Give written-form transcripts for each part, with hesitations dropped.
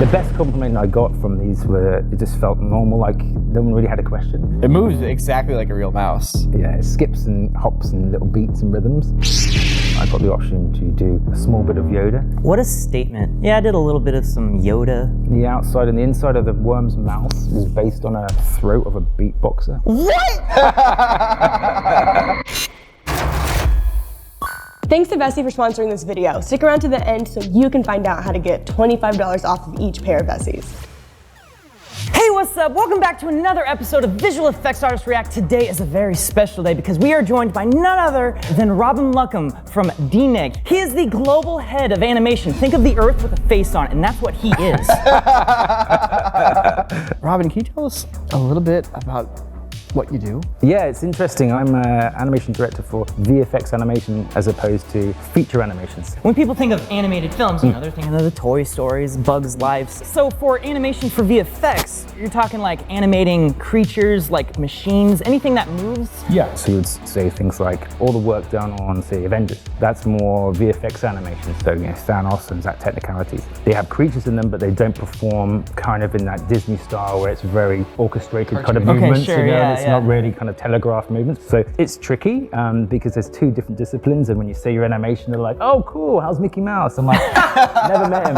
The best compliment I got from these were it just felt normal, like no one really had a question. It moves exactly like a real mouse. Yeah, it skips and hops and little beats and rhythms. I got the option to do a small bit of Yoda. What a statement. Yeah, I did a little bit of some Yoda. The outside and the inside of the worm's mouth was based on a throat of a beatboxer. What? Thanks to Vessi for sponsoring this video. Stick around to the end so you can find out how to get $25 off of each pair of Vessis. Hey, what's up? Welcome back to another episode of Visual Effects Artists React. Today is a very special day because we are joined by none other than Robyn Luckham from DNEG. He is the global head of animation. Think of the Earth with a face on it, and that's what he is. Robyn, can you tell us a little bit about what you do? Yeah, it's interesting. I'm an animation director for VFX animation as opposed to feature animations. When people think of animated films, you know, they're thinking of the Toy Stories, Bugs Lives. So for animation for VFX, you're talking like animating creatures, like machines, anything that moves? Yeah, so you would say things like all the work done on, say, Avengers. That's more VFX animation, so you know, Thanos and that technicalities. They have creatures in them, but they don't perform kind of in that Disney style where it's very orchestrated kind of movements. Sure, you know, yeah, it's not really kind of telegraphed movements. So it's tricky because there's two different disciplines, and when you say your animation, they're like, oh cool, how's Mickey Mouse? I'm like, never met him.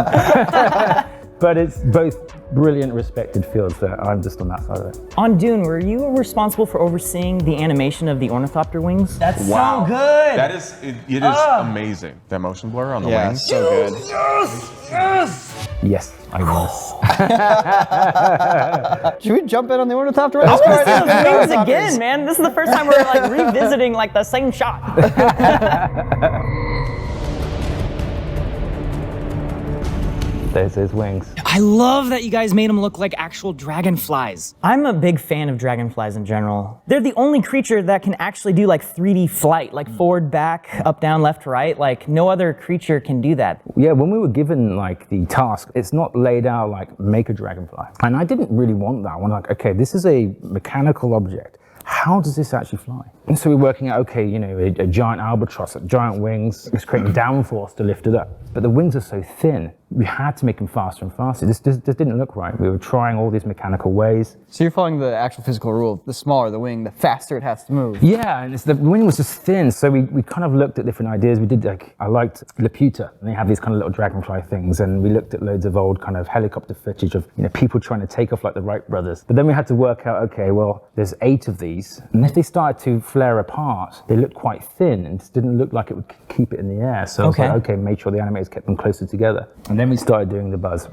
But it's both brilliant, respected fields, so I'm just on that side of it. On Dune, were you responsible for overseeing the animation of the ornithopter wings? That's Wow. so good! That is, it is amazing. That motion blur on the Yeah, wings. so good. Yes, I was. Should we jump in on the ornithopter? I want to see those wings again, man. This is the first time we're like revisiting like the same shot. There's his wings. I love that you guys made them look like actual dragonflies. I'm a big fan of dragonflies in general. They're the only creature that can actually do like 3D flight, like forward, back, up, down, left, right. Like no other creature can do that. Yeah, when we were given like the task, it's not laid out like make a dragonfly. And I didn't really want that. I wanted like, okay, this is a mechanical object. How does this actually fly? And so we're working out, okay, you know, a giant albatross, giant wings, it's creating downforce to lift it up. But the wings are so thin, we had to make them faster and faster. This didn't look right. We were trying all these mechanical ways. So you're following the actual physical rule. The smaller the wing, the faster it has to move. Yeah, and the wing was just thin, so we kind of looked at different ideas. We did like, I liked Laputa, and they have these kind of little dragonfly things, and we looked at loads of old kind of helicopter footage of, you know, people trying to take off like the Wright brothers. But then we had to work out, okay, well, there's 8 of these, and if they started to flare apart, they looked quite thin, and just didn't look like it would keep it in the air. So I was like, okay, made sure the animators kept them closer together. And then we started doing the buzz.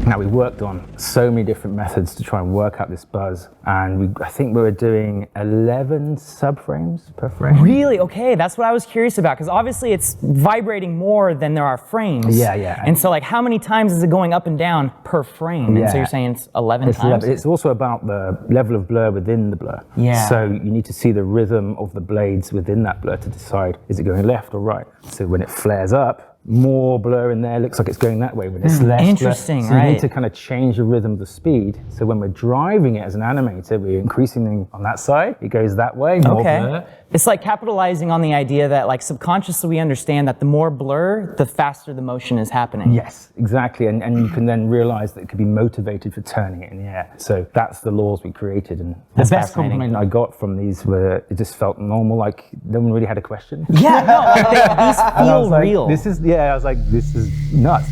Now we worked on so many different methods to try and work out this buzz, and I think we were doing 11 subframes per frame. Really? Okay, that's what I was curious about, because obviously it's vibrating more than there are frames. Yeah, yeah. And so like how many times is it going up and down per frame? And so you're saying it's 11 times? It's also about the level of blur within the blur. Yeah. So you need to see the rhythm of the blades within that blur to decide, is it going left or right? So when it flares up, more blur in there, looks like it's going that way. When it's less interesting, blur. So right. you need to kind of change the rhythm of the speed. So when we're driving it as an animator, we're increasing on that side, it goes that way, more blur. It's like capitalizing on the idea that like subconsciously we understand that the more blur, the faster the motion is happening. Yes, exactly, and you can then realize that it could be motivated for turning it in the air. So that's the laws we created, and the best compliment I got from these were, it just felt normal, like no one really had a question. Yeah, no, like these feel like, real. This is, yeah, I was like, this is nuts.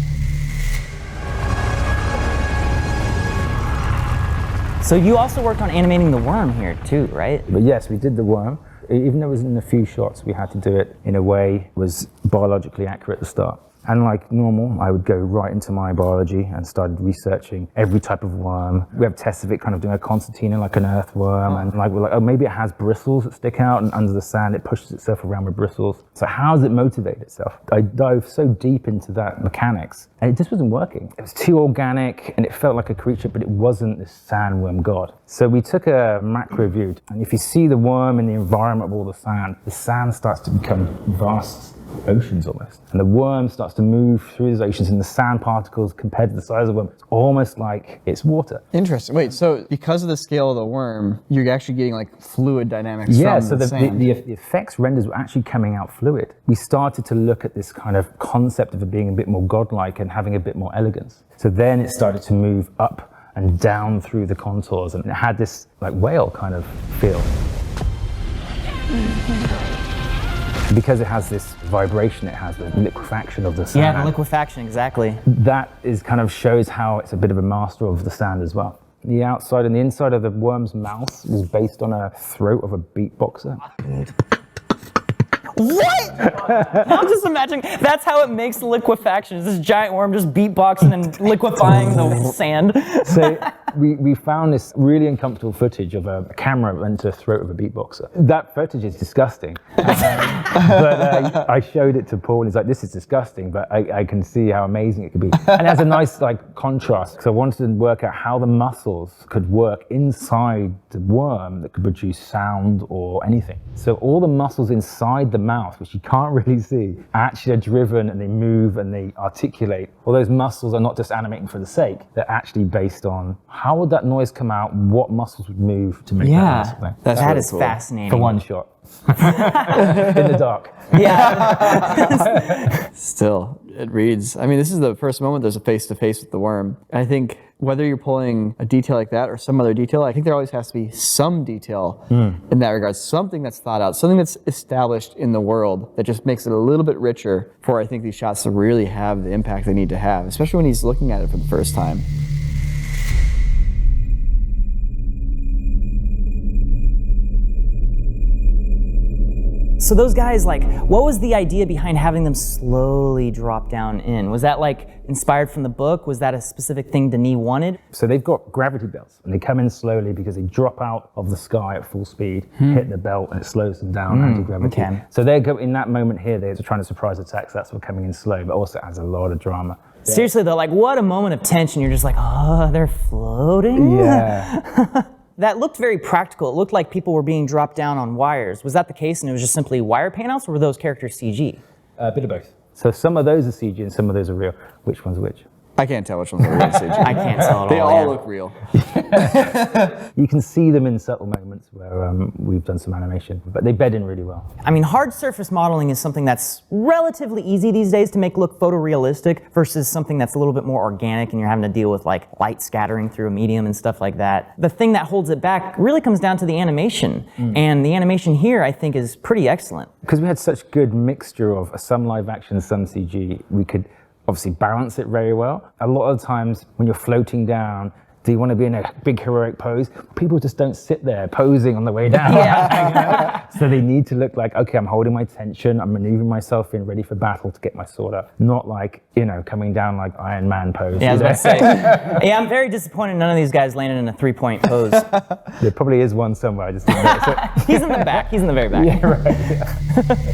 So you also worked on animating the worm here too, right? But yes, we did the worm. Even though it was in a few shots, we had to do it in a way that was biologically accurate at the start. And like normal, I would go right into my biology and started researching every type of worm. We have tests of it kind of doing a concertina, like an earthworm, and like we're like, oh, maybe it has bristles that stick out, and under the sand it pushes itself around with bristles. So how does it motivate itself? I dove so deep into that mechanics, and it just wasn't working. It was too organic, and it felt like a creature, but it wasn't this sandworm god. So we took a macro view, and if you see the worm in the environment of all the sand starts to become vast oceans almost. And the worm starts to move through these oceans, and the sand particles compared to the size of the worm, it's almost like it's water. Interesting. Wait, so because of the scale of the worm, you're actually getting like fluid dynamics Yeah, from so the sand. the effects renders were actually coming out fluid. We started to look at this kind of concept of it being a bit more godlike and having a bit more elegance. So then it started to move up and down through the contours, and it had this like whale kind of feel. Because it has this vibration, it has the liquefaction of the sand. Yeah, the liquefaction, exactly. That is kind of shows how it's a bit of a master of the sand as well. The outside and the inside of the worm's mouth is based on a throat of a beatboxer. What? I'm just imagining, that's how it makes the liquefaction. It's this giant worm just beatboxing and liquefying the sand. So we found this really uncomfortable footage of a camera went to the throat of a beatboxer. That footage is disgusting. But I showed it to Paul, and he's like, this is disgusting, but I can see how amazing it could be. And it has a nice like contrast, because I wanted to work out how the muscles could work inside the worm that could produce sound or anything. So all the muscles inside the mouth, which you can't really see, actually are driven and they move and they articulate. All those muscles are not just animating for the sake, they're actually based on how would that noise come out, what muscles would move to make that noise thing. That really is cool. fascinating. For one shot. In the dark. Yeah. Still, it reads. I mean, this is the first moment there's a face-to-face with the worm. I think whether you're pulling a detail like that or some other detail, I think there always has to be some detail in that regard. Something that's thought out, something that's established in the world that just makes it a little bit richer for, I think, these shots to really have the impact they need to have, especially when he's looking at it for the first time. So those guys, like, what was the idea behind having them slowly drop down in? Was that like inspired from the book? Was that a specific thing DNEG wanted? So they've got gravity belts, and they come in slowly because they drop out of the sky at full speed, hit the belt, and it slows them down, anti-gravity. Okay. So they're in that moment here, they're trying to surprise attacks, that's what coming in slow, but also adds a lot of drama. Seriously though, like, what a moment of tension. You're just like, oh, they're floating? Yeah. That looked very practical. It looked like people were being dropped down on wires. Was that the case and it was just simply wire panouts, or were those characters CG? A bit of both. So some of those are CG and some of those are real. Which one's which? I can't tell which ones are real CG. I can't tell at all. They all yeah. look real. You can see them in subtle moments where we've done some animation, but they bed in really well. I mean, hard surface modeling is something that's relatively easy these days to make look photorealistic versus something that's a little bit more organic and you're having to deal with like light scattering through a medium and stuff like that. The thing that holds it back really comes down to the animation. And the animation here, I think, is pretty excellent. Because we had such good mixture of some live action, some CG, we could obviously balance it very well. A lot of times when you're floating down, do you want to be in a big heroic pose? People just don't sit there posing on the way down. Yeah. So they need to look like, okay, I'm holding my tension, I'm maneuvering myself in, ready for battle to get my sword up. Not like, you know, coming down like Iron Man pose. Yeah, I was about to say. Yeah, I'm very disappointed none of these guys landed in a 3-point pose. There probably is one somewhere, I just didn't know. So, He's in the back. He's in the very back. yeah, right.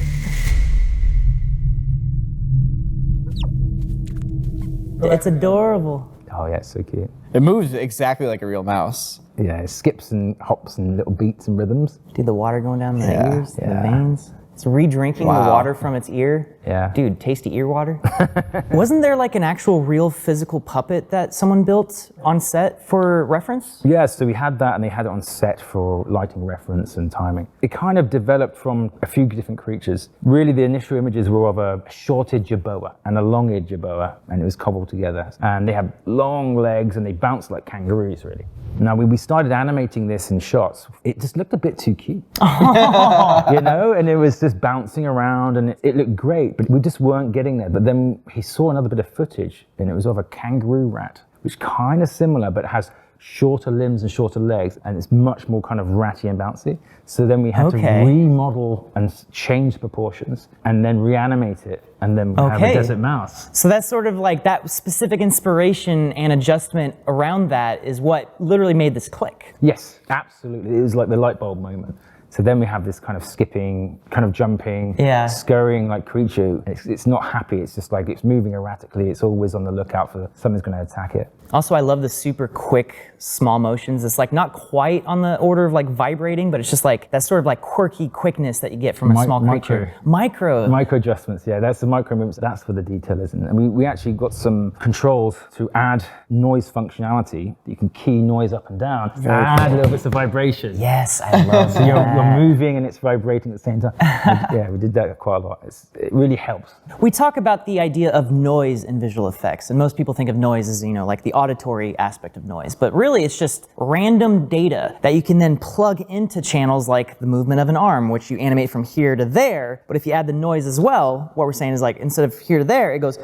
Yeah. It's adorable. Oh yeah, it's so cute. It moves exactly like a real mouse. Yeah, it skips and hops and little beats and rhythms. Dude, the water going down the Yeah, ears, the yeah. veins. It's re-drinking the Wow. water from its ear. Yeah. Dude, tasty ear water. Wasn't there like an actual real physical puppet that someone built on set for reference? Yeah, so we had that and they had it on set for lighting reference and timing. It kind of developed from a few different creatures. Really, the initial images were of a shorted jerboa and a longed jerboa, and it was cobbled together. And they had long legs and they bounced like kangaroos, really. Now, when we started animating this in shots, it just looked a bit too cute. You know, and it was just bouncing around and it looked great, but we just weren't getting there. But then he saw another bit of footage and it was of a kangaroo rat, which kind of similar, but has shorter limbs and shorter legs, and it's much more kind of ratty and bouncy. So then we had to remodel and change proportions and then reanimate it and then have a desert mouse. So that's sort of like that specific inspiration and adjustment around that is what literally made this click. Yes, absolutely. It was like the light bulb moment. So then we have this kind of skipping, kind of jumping, scurrying like creature. It's not happy, it's just like it's moving erratically. It's always on the lookout for something's going to attack it. Also, I love the super quick, small motions. It's like not quite on the order of like vibrating, but it's just like that sort of like quirky quickness that you get from a small creature. Micro adjustments, yeah, that's the micro movements. That's where the detail is. And we actually got some controls to add noise functionality. You can key noise up and down, add little bits of vibration. Yes, I love so you're moving and it's vibrating at the same time. We did that quite a lot. It really helps. We talk about the idea of noise in visual effects, and most people think of noise as, like the auditory aspect of noise, but really it's just random data that you can then plug into channels like the movement of an arm, which you animate from here to there. But if you add the noise as well, what we're saying is like instead of here to there, it goes.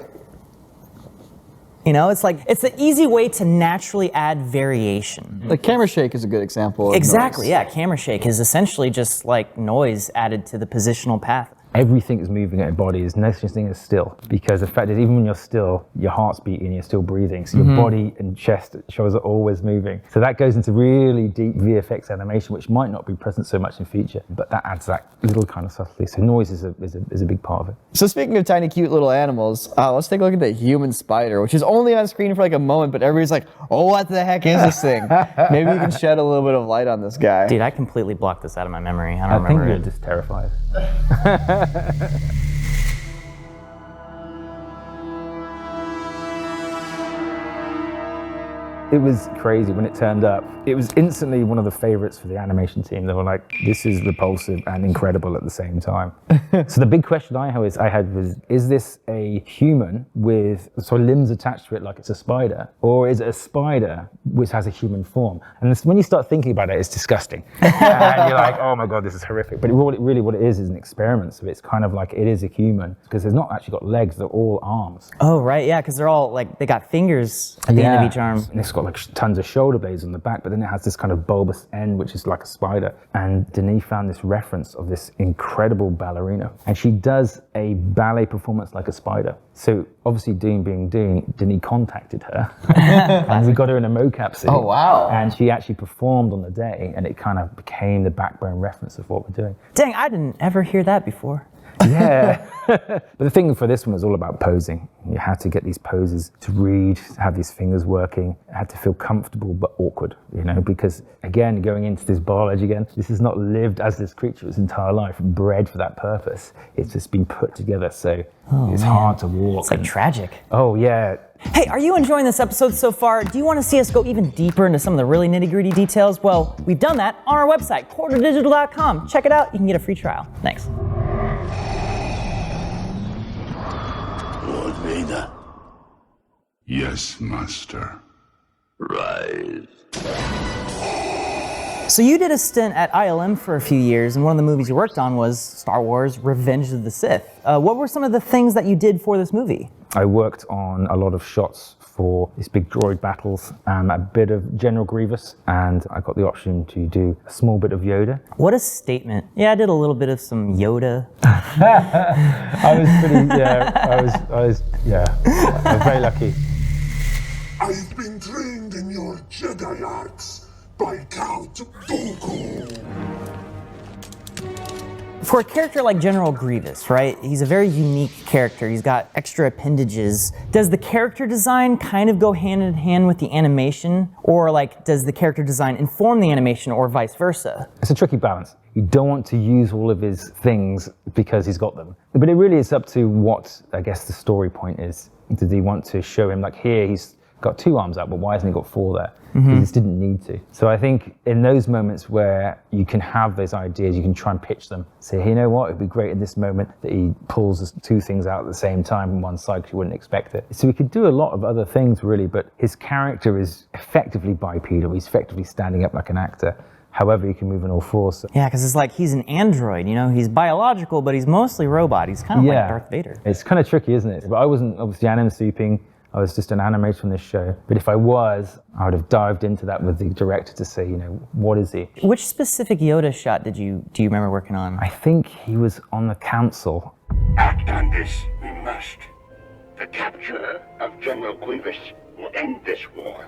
It's like, it's an easy way to naturally add variation. The camera shake is a good example of Exactly, noise. yeah. Camera shake is essentially just like noise added to the positional path. Everything is moving at your body. There's no such thing as still, because the fact is, even when you're still, your heart's beating, you're still breathing. So your body and chest shoulders are always moving. So that goes into really deep VFX animation, which might not be present so much in feature, but that adds that little kind of subtlety. So noise is a big part of it. So speaking of tiny, cute little animals, let's take a look at the human spider, which is only on screen for like a moment, but everybody's like, oh, what the heck is this thing? Maybe you can shed a little bit of light on this guy. Dude, I completely blocked this out of my memory. I don't remember I think it. you're just terrified. It was crazy when it turned up. It was instantly one of the favorites for the animation team. They were like, this is repulsive and incredible at the same time. So the big question I had was, is this a human with sort of limbs attached to it like it's a spider? Or is it a spider which has a human form? And this, when you start thinking about it, it's disgusting. And you're like, oh my God, this is horrific. But what it is an experiment. So it's kind of like, it is a human, because it's not actually got legs, they're all arms. Oh, right, yeah, because they're all like, they got fingers at the end of each arm. And it's got like tons of shoulder blades on the back, but then it has this kind of bulbous end, which is like a spider. And DUNE found this reference of this incredible ballerina. And she does a ballet performance like a spider. So obviously DUNE being DUNE contacted her. And we got her in a mocap scene. Oh, wow. And she actually performed on the day, and it kind of became the backbone reference of what we're doing. Dang, I didn't ever hear that before. Yeah. But the thing for this one was all about posing. You had to get these poses to read, to have these fingers working. It had to feel comfortable but awkward, because again, going into this biology again, this has not lived as this creature its entire life, bred for that purpose. It's just been put together, so it's hard to walk. It's like tragic. Oh, yeah. Hey, are you enjoying this episode so far? Do you want to see us go even deeper into some of the really nitty-gritty details? Well, we've done that on our website, quarterdigital.com. Check it out. You can get a free trial. Thanks. Lord Vader. Yes, Master. Rise. So you did a stint at ILM for a few years, and one of the movies you worked on was Star Wars: Revenge of the Sith. What were some of the things that you did for this movie? I worked on a lot of shots for these big droid battles, a bit of General Grievous, and I got the option to do a small bit of Yoda. What a statement. Yeah, I did a little bit of some Yoda. I was pretty, I was very lucky. I've been trained in your Jedi arts by Count Dooku. For a character like General Grievous, right? He's a very unique character. He's got extra appendages. Does the character design kind of go hand in hand with the animation? Or does the character design inform the animation, or vice versa? It's a tricky balance. You don't want to use all of his things because he's got them. But it really is up to what, I guess, the story point is. Did he want to show him, here he's got 2 arms out, but why hasn't he got 4 there? He just didn't need to. So I think in those moments where you can have those ideas, you can try and pitch them. Say, hey, you know what, it'd be great in this moment that he pulls 2 things out at the same time from one side because you wouldn't expect it. So we could do a lot of other things really, but his character is effectively bipedal. He's effectively standing up like an actor. However, he can move on all 4. So. Yeah, because it's he's an android, he's biological, but he's mostly robot. He's kind of like Darth Vader. It's kind of tricky, isn't it? But I wasn't obviously anim souping. I was just an animator on this show. But if I was, I would have dived into that with the director to say, what is he? Which specific Yoda shot do you remember working on? I think he was on the council. Act on this, we must. The capture of General Grievous will end this war.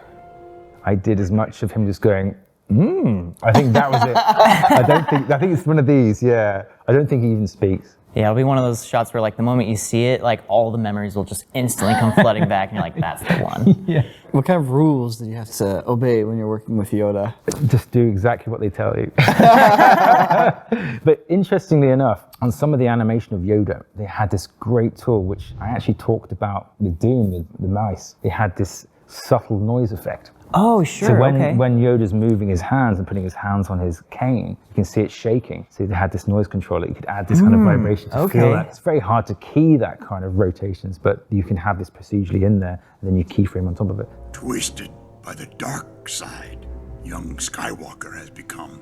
I did as much of him just going, I think that was it. I think it's one of these, yeah. I don't think he even speaks. Yeah, it'll be one of those shots where like the moment you see it, like all the memories will just instantly come flooding back and you're like, that's the one. Yeah. What kind of rules do you have to obey when you're working with Yoda? Just do exactly what they tell you. But interestingly enough, on some of the animation of Yoda, they had this great tool, which I actually talked about with Dune, with the mice. They had this subtle noise effect. Oh, sure, So when, okay. when Yoda's moving his hands and putting his hands on his cane, you can see it shaking. So they had this noise controller. You could add this kind of vibration to feel that. It's very hard to key that kind of rotations, but you can have this procedurally in there, and then you keyframe on top of it. Twisted by the dark side, young Skywalker has become.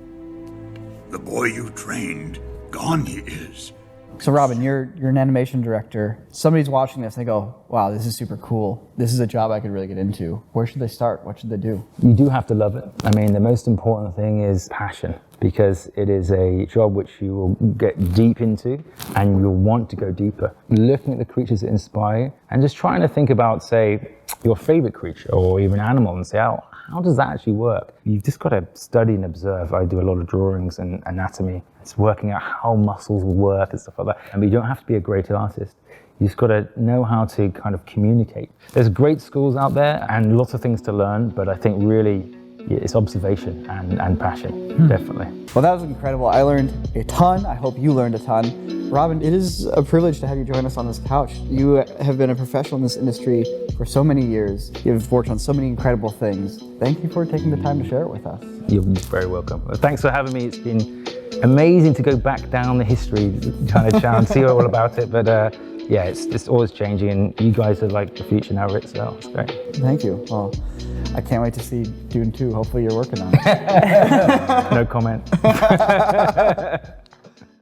The boy you trained, gone he is. So Robyn, you're an animation director. Somebody's watching this and they go, wow, this is super cool. This is a job I could really get into. Where should they start? What should they do? You do have to love it. I mean, the most important thing is passion, because it is a job which you will get deep into and you'll want to go deeper. Looking at the creatures that inspire you and just trying to think about, say, your favorite creature or even animal and say, oh, how does that actually work? You've just got to study and observe. I do a lot of drawings and anatomy. It's working out how muscles will work and stuff like that. And you don't have to be a great artist. You just got to know how to kind of communicate. There's great schools out there and lots of things to learn, but I think really it's observation and passion, definitely. Well, that was incredible. I learned a ton. I hope you learned a ton. Robyn, it is a privilege to have you join us on this couch. You have been a professional in this industry for so many years. You've worked on so many incredible things. Thank you for taking the time to share it with us. You're very welcome. Thanks for having me. It's been amazing to go back down the history kind of channel and see all about it. But yeah, it's always changing, and you guys are like the future now, Rick, so it's great. Thank you. Well, I can't wait to see Dune 2. Hopefully you're working on it. No comment.